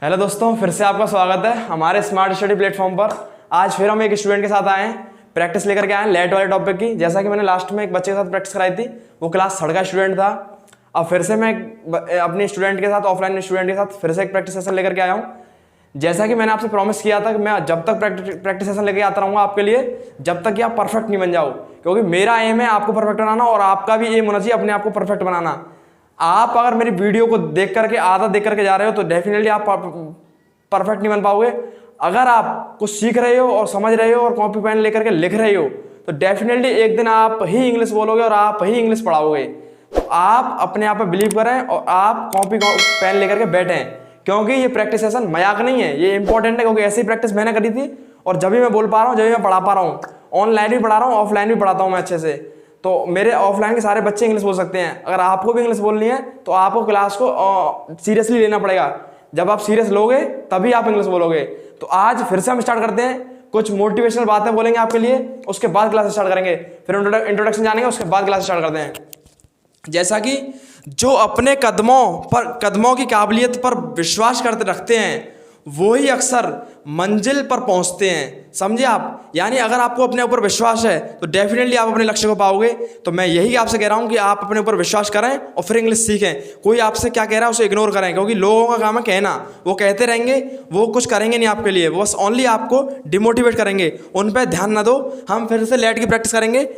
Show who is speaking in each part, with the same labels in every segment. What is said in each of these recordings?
Speaker 1: Hello दोस्तों, फिर से आपका स्वागत है हमारे स्मार्ट स्टडी प्लेटफॉर्म पर। आज फिर हम एक स्टूडेंट के साथ आए हैं, प्रैक्टिस लेकर के आए हैं लेट वाले टॉपिक की। जैसा कि मैंने लास्ट में एक बच्चे के साथ प्रैक्टिस कराई थी, वो क्लास 3rd का स्टूडेंट था। अब फिर से मैं अपने स्टूडेंट के साथ, ऑफलाइन स्टूडेंट के साथ फिर से एक प्रैक्टिस सेशन लेकर के आया हूँ। जैसा कि मैंने आपसे प्रॉमिस किया था कि मैं जब तक प्रैक्टिस सेशन लेकर आता रहूँगा आपके लिए, जब तक कि आप परफेक्ट नहीं बन जाओ, क्योंकि मेरा एम है आपको परफेक्ट बनाना और आपका भी एम होना चाहिए अपने आप को परफेक्ट बनाना। आप अगर मेरी वीडियो को देख करके आधा देख करके जा रहे हो तो डेफिनेटली आप परफेक्ट नहीं बन पाओगे। अगर आप कुछ सीख रहे हो और समझ रहे हो और कॉपी पेन लेकर के लिख रहे हो तो डेफिनेटली एक दिन आप ही इंग्लिश बोलोगे और आप ही इंग्लिश पढ़ाओगे। तो आप अपने आप पे बिलीव करें और आप कॉपी पेन लेकर के बैठें, क्योंकि ये प्रैक्टिस सेशन मजाक नहीं है, ये इंपॉर्टेंट है। क्योंकि ऐसी प्रैक्टिस मैंने करी थी और जब भी मैं बोल पा रहा हूँ, जब भी मैं पढ़ा पा रहा हूँ, ऑनलाइन भी पढ़ा रहा हूँ, ऑफलाइन भी पढ़ाता हूँ मैं अच्छे से। तो मेरे ऑफलाइन के सारे बच्चे इंग्लिश बोल सकते हैं। अगर आपको भी इंग्लिश बोलनी है तो आपको क्लास को सीरियसली लेना पड़ेगा। जब आप सीरियस लोगे तभी आप इंग्लिश बोलोगे। तो आज फिर से हम स्टार्ट करते हैं, कुछ मोटिवेशनल बातें बोलेंगे आपके लिए, उसके बाद क्लास स्टार्ट करेंगे। फिर इंट्रोडक्शन जानेंगे, उसके बाद क्लास स्टार्ट करते हैं। जैसा कि जो अपने कदमों की काबिलियत पर विश्वास करते रखते हैं वही अक्सर मंजिल पर पहुंचते हैं। समझे आप? यानी अगर आपको अपने ऊपर विश्वास है तो डेफिनेटली आप अपने लक्ष्य को पाओगे। तो मैं यही आपसे कह रहा हूं कि आप अपने ऊपर विश्वास करें और फिर इंग्लिश सीखें। कोई आपसे क्या कह रहा है उसे इग्नोर करें, क्योंकि लोगों का काम है कहना, वो कहते रहेंगे, वो कुछ करेंगे नहीं आपके लिए, वो बस ओनली आपको डिमोटिवेट करेंगे। उन पर ध्यान ना दो। हम फिर से लेट की प्रैक्टिस करेंगे।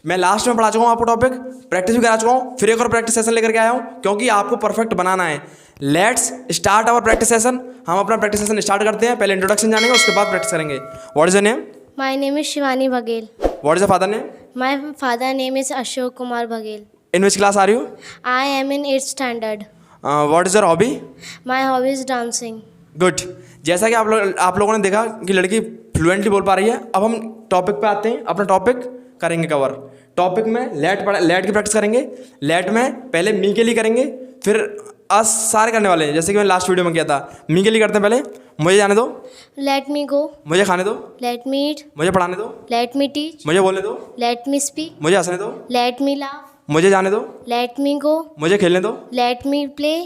Speaker 1: मैं लास्ट में पढ़ा चुका हूँ आपको टॉपिक, प्रैक्टिस भी करा चुका हूँ, फिर एक और प्रैक्टिस सेशन लेकर के आया हूँ, क्योंकि आपको परफेक्ट बनाना है। Let's start our practice session. हम अपना प्रैक्टिस सेशन स्टार्ट करते हैं। पहले इंट्रोडक्शन जानेंगे, उसके बाद प्रैक्टिस करेंगे। What is your name?
Speaker 2: My name is Shivani Baghel.
Speaker 1: What is your father name?
Speaker 2: My father name is Ashok Kumar Baghel.
Speaker 1: In which class are you?
Speaker 2: I am in 8th standard.
Speaker 1: What is your hobby?
Speaker 2: My hobby is dancing.
Speaker 1: Good. जैसा कि आप लोगों ने देखा कि लड़की fluently बोल पा रही है। अब हम टॉपिक पे आते हैं, अपना टॉपिक करेंगे कवर। टॉपिक में लेट की प्रैक्टिस करेंगे। लेट में पहले मी के लिए करेंगे, फिर अस सारे करने वाले हैं, जैसे कि मैंने लास्ट वीडियो में किया था। मी के लिए करते हैं पहले। मुझे जाने दो,
Speaker 2: Let me go.
Speaker 1: मुझे खाने दो,
Speaker 2: Let me eat.
Speaker 1: मुझे पढ़ाने दो,
Speaker 2: Let me teach.
Speaker 1: मुझे बोलने दो,
Speaker 2: Let me speak.
Speaker 1: मुझे हंसने दो,
Speaker 2: Let me laugh.
Speaker 1: मुझे जाने दो,
Speaker 2: Let me go.
Speaker 1: मुझे खेलने दो।
Speaker 2: Let me play.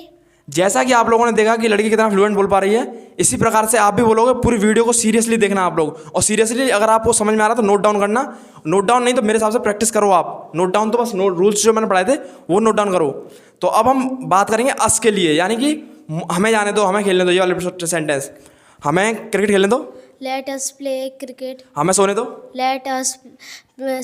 Speaker 1: जैसा कि आप लोगों ने देखा कि लड़की कितना फ्लुएंट बोल पा रही है, इसी प्रकार से आप भी बोलोगे। पूरी वीडियो को सीरियसली देखना आप लोग, और सीरियसली अगर आपको समझ में आ रहा तो नोट डाउन करना। नोट डाउन नहीं तो मेरे हिसाब से प्रैक्टिस करो आप। नोट डाउन तो बस रूल्स जो मैंने पढ़ाए थे वो नोट डाउन करो। तो अब हम बात करेंगे अस के लिए, यानी कि हमें जाने दो, हमें खेलने दो। ये वाले सेंटेंस, हमें क्रिकेट खेलने दो,
Speaker 2: Let us play cricket.
Speaker 1: हमें सोने दो,
Speaker 2: Let us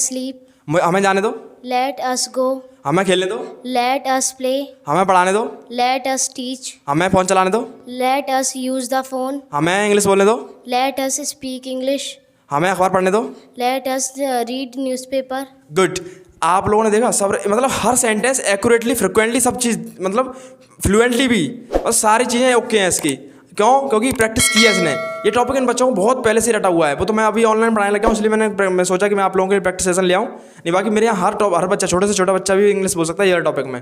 Speaker 2: sleep.
Speaker 1: हमें जाने दो,
Speaker 2: Let us go.
Speaker 1: हमें खेलने दो,
Speaker 2: Let us play.
Speaker 1: हमें पढ़ाने दो,
Speaker 2: Let us teach.
Speaker 1: हमें फ़ोन चलाने दो,
Speaker 2: Let us use the phone.
Speaker 1: हमें इंग्लिश बोलने दो,
Speaker 2: Let us speak English.
Speaker 1: हमें अखबार पढ़ने दो।
Speaker 2: Let us read newspaper.
Speaker 1: Good. आप लोगों ने देखा सब, मतलब हर सेंटेंस एक्यूरेटली, फ्रिक्वेंटली, सब चीज़, मतलब फ्लुएंटली भी, और सारी चीज़ें ओके हैं इसकी। क्यों? क्योंकि प्रैक्टिस की है इसने। ये टॉपिक इन बच्चों को बहुत पहले से रटा हुआ है। वो तो मैं अभी ऑनलाइन पढ़ाने लगा हूँ, इसलिए मैं सोचा कि मैं आप लोगों के लिए प्रैक्टिस सेशन ले आऊँ। नहीं, बाकी मेरे यहाँ हर बच्चा, छोटे से छोटा बच्चा भी इंग्लिश बोल सकता है ये टॉपिक में।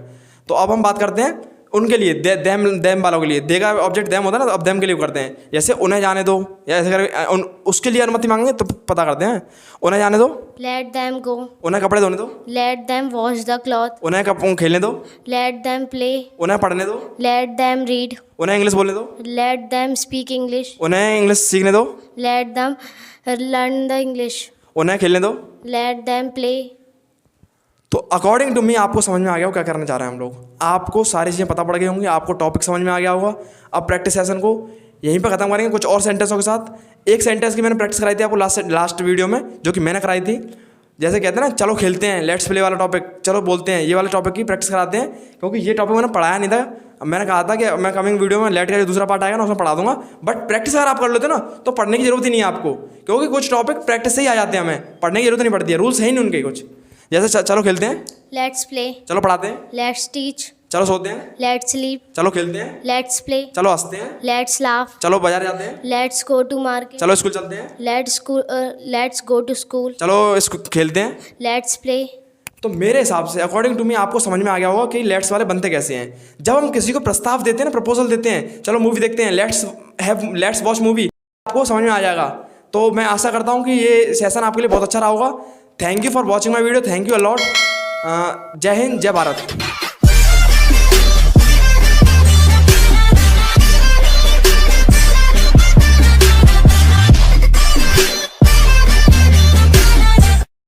Speaker 1: तो अब हम बात करते हैं उनके लिए, देम वालों के लिए। दे का ऑब्जेक्ट देम होता है ना, तो अब देम के लिए करते हैं। जैसे उन्हें जाने दो, या ऐसे करके उसके लिए अनुमति मांगेंगे तो पता करते हैं। उन्हें जाने दो,
Speaker 2: Let them go.
Speaker 1: उन्हें कपड़े धोने दो,
Speaker 2: Let them wash the cloth.
Speaker 1: उन्हें खेलने दो,
Speaker 2: Let them play.
Speaker 1: उन्हें पढ़ने दो,
Speaker 2: Let them read.
Speaker 1: उन्हें इंग्लिश बोलने दो,
Speaker 2: Let them speak English.
Speaker 1: उन्हें इंग्लिश सीखने दो,
Speaker 2: Let them learn the English.
Speaker 1: उन्हें खेलने दो।
Speaker 2: Let them play.
Speaker 1: तो अकॉर्डिंग टू मी आपको समझ में आ गया हो क्या करना चाह रहे हैं हम लोग। आपको सारी चीज़ें पता पड़ गई होंगी, आपको टॉपिक समझ में आ गया होगा। अब प्रैक्टिस सेशन को यहीं पे ख़त्म करेंगे कुछ और सेंटेंसों के साथ। एक सेंटेंस की मैंने प्रैक्टिस कराई थी आपको लास्ट वीडियो में, जो कि मैंने कराई थी। जैसे कहते हैं ना, चलो खेलते हैं, लेट्स प्ले वाला टॉपिक, चलो बोलते हैं, ये वाले टॉपिक की प्रैक्टिस कराते हैं। क्योंकि ये टॉपिक मैंने पढ़ाया नहीं था। मैंने कहा था कि मैं कमिंग वीडियो में लेट का जो दूसरा पार्ट आएगा ना उसमें पढ़ा दूंगा। बट प्रैक्टिस अगर आप कर लेते हो ना तो पढ़ने की जरूरत ही नहीं है आपको, क्योंकि कुछ टॉपिक प्रैक्टिस से ही आ जाते हैं, हमें पढ़ने की जरूरत नहीं पड़ती है। रूल्स है ही नहीं उनके कुछ। जैसे चलो खेलते हैं,
Speaker 2: Let's play.
Speaker 1: चलो पढ़ाते हैं,
Speaker 2: Let's teach.
Speaker 1: चलो सोते हैं,
Speaker 2: Let's sleep.
Speaker 1: चलो खेलते हैं,
Speaker 2: Let's play.
Speaker 1: चलो हंसते हैं,
Speaker 2: Let's laugh.
Speaker 1: चलो बाजार जाते हैं,
Speaker 2: Let's go to market.
Speaker 1: चलो स्कूल चलते हैं,
Speaker 2: Let's go to school.
Speaker 1: चलो खेलते हैं।
Speaker 2: Let's play.
Speaker 1: तो मेरे हिसाब से अकॉर्डिंग टू मी आपको समझ में आ गया होगा कि लेट्स वाले बनते कैसे हैं। जब हम किसी को प्रस्ताव देते हैं ना, प्रपोजल देते हैं, चलो मूवी देखते हैं, लेट्स वॉच मूवी, आपको समझ में आ जाएगा। तो मैं आशा करता हूँ कि ये सेशन आपके लिए बहुत अच्छा रहा होगा। Thank you for watching my video, thank you a lot. जय हिंद, जय भारत।